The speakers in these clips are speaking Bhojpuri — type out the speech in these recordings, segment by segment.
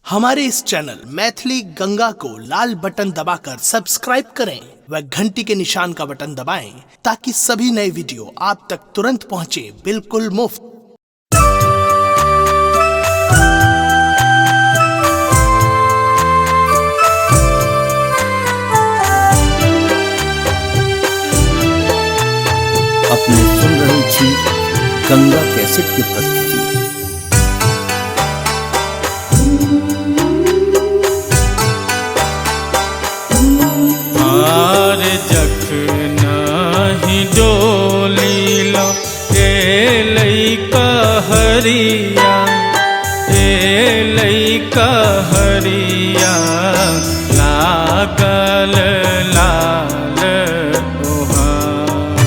हमारे इस चैनल मैथिली गंगा को लाल बटन दबाकर सब्सक्राइब करें व घंटी के निशान का बटन दबाएं ताकि सभी नए वीडियो आप तक तुरंत पहुंचे बिल्कुल मुफ्त। अपने सुन रही थी गंगा कैसेट की प्रस्तुति। आर जखना ही डोली लो ए लइका हरिया, ए लइका हरिया लागल लाल ओहार,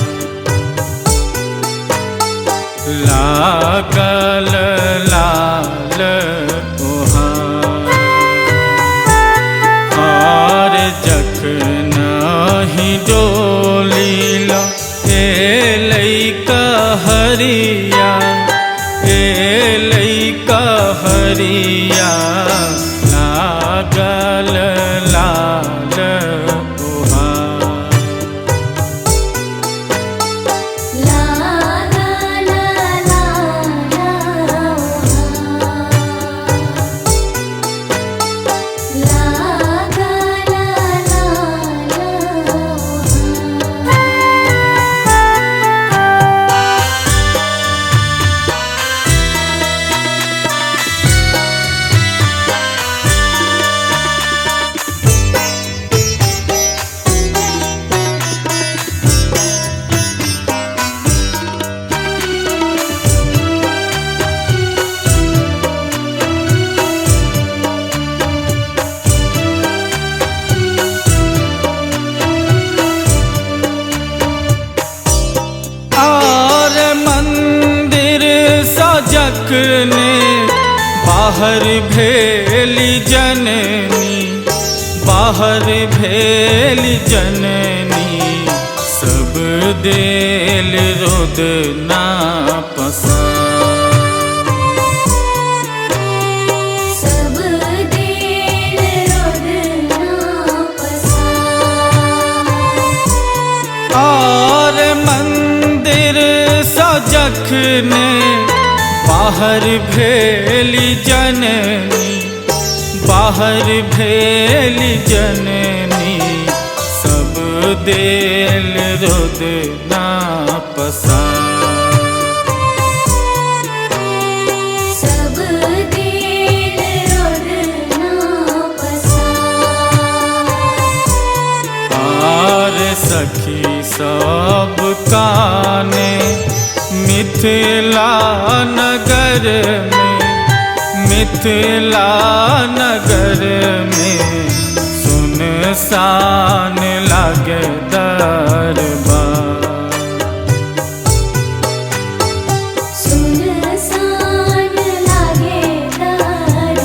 लागल लाल ओहार। आर जखना ही डोली लो ए लइका हरिया, ए लइका हरिया लागल लाल ओहार। जखने बाहर भेली जननी, बाहर भेली जननी सब देल रोद ना पसंद, सब देल रोद ना पसंद। और मंदिर सजखने बाहर भेली जननी, बाहर भेली जननी सब देल रोद ना पसंद, सब देल रोद ना पसंद। और सखी सब काने मिथिला नगर में, मिथिला नगर में सुनसान लागे दरबार, सुनसान लागे दरबार,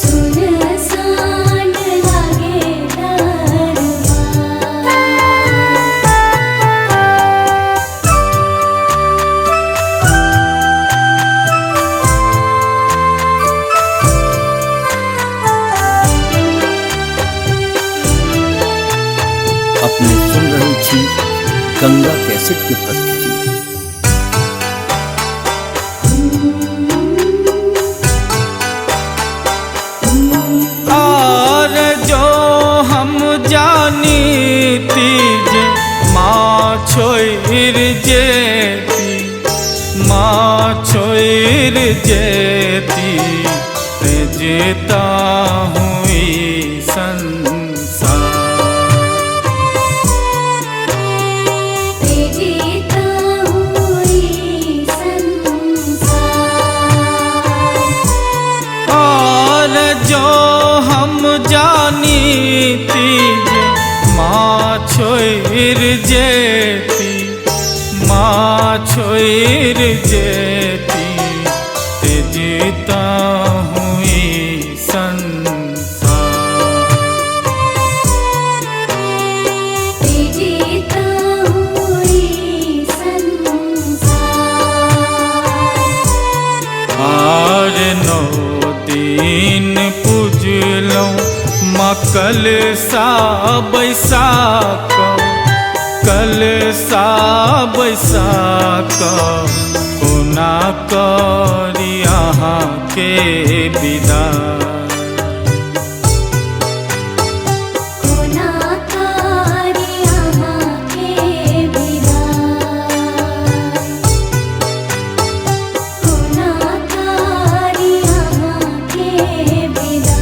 सुनसान लागे दरबार। अपने सुन रही थी गंगा कैसेट की प्रस्तुति। और जो हम जानी तीज माँ छोइर जेती, माँ छोइर जेती तेजता हुई संसार, तेजता हुई संसार। और जो हम जानी तीज माँ छोइर जेती, माँ छोइर जेती तेजता हुई संसार, तेजता हुई संसार। और 9 दिन पूजलो माँ कलसा बैसाख, कलसा बैसाख कोना करी अहाँ के विदा। कोना करी अहाँ के विदा, कोना करी अहाँ के विदा।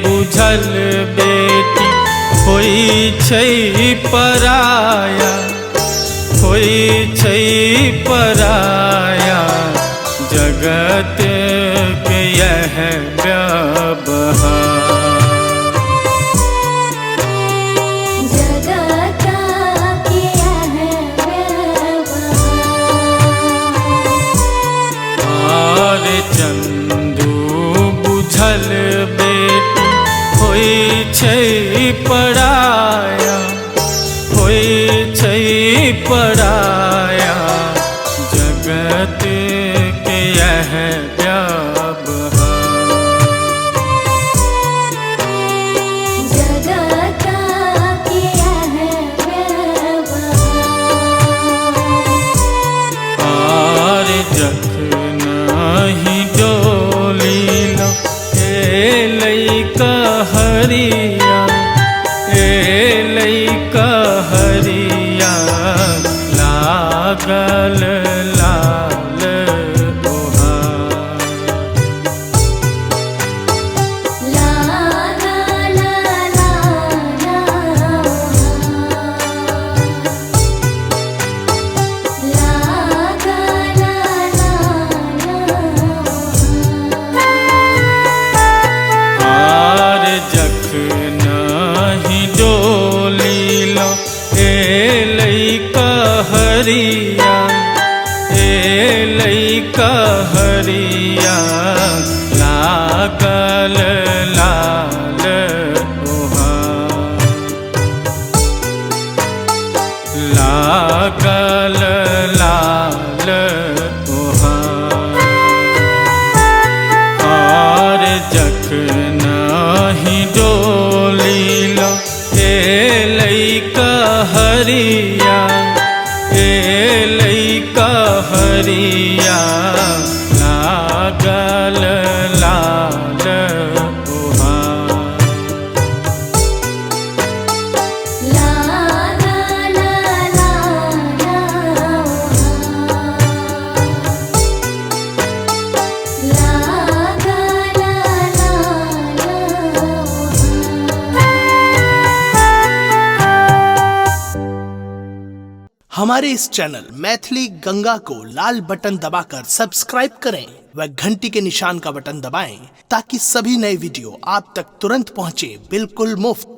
बुझल बेटी होई छै पराया, होई छै पराया जगत के यह व्यवहार। जगत के यह व्यवहार। और चंदू बुझल बेटी होई छै पराया, होई छै पराया जगत के यह व्यवहार। जगत के यह व्यवहार। और जखन ही डोली लो कहरिया, कहरिया लागल लाल ओहार। लागल लाल ओहार। लागल लाल ओहार। जखन ही डोली लो कहरिया, कहरिया लागल लाल ओहार। लागल लाल ओहार। और जखन ही डोली लो कहरिया, कहरिया लागल लाल ओहार। लागल लाल ओहार। लागल लाल ओहार। हमारे इस चैनल मैथिली गंगा को लाल बटन दबाकर सब्सक्राइब करें व घंटी के निशान का बटन दबाएं ताकि सभी नए वीडियो आप तक तुरंत पहुंचे बिल्कुल मुफ्त।